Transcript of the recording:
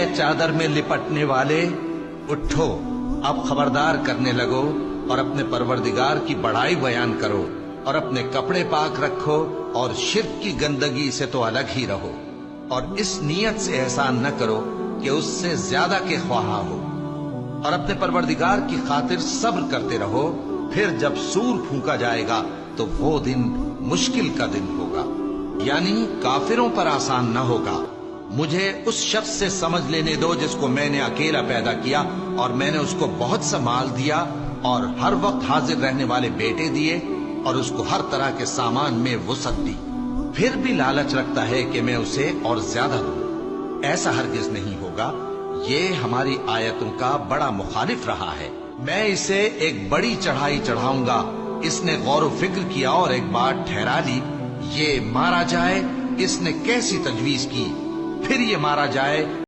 चादर में लिपटने वाले, उठो, अब खबरदार करने लगो और अपने परवरदिगार की बड़ाई बयान करो और अपने कपड़े पाक रखो और शिर्क की गंदगी से तो अलग ही रहो, और इस नीयत से एहसान न करो कि उससे ज्यादा के ख्वाहा हो, और अपने परवरदिगार की खातिर सब्र करते रहो। फिर जब सूर फूंका जाएगा तो वो दिन मुश्किल का दिन होगा, यानी काफिरों पर आसान न होगा। मुझे उस शख्स से समझ लेने दो जिसको मैंने अकेला पैदा किया और मैंने उसको बहुत सा माल दिया और हर वक्त हाजिर रहने वाले बेटे दिए और उसको हर तरह के सामान में वुसअत दी, फिर भी लालच रखता है कि मैं उसे और ज्यादा दूं। ऐसा हरगिज नहीं होगा। ये हमारी आयतों का बड़ा मुखालिफ रहा है। मैं इसे एक बड़ी चढ़ाई चढ़ाऊंगा। इसने गौर व फिक्र किया और एक बात ठहरा ली, ये मारा जाए। इसने कैसी तजवीज की, फिर ये मारा जाए।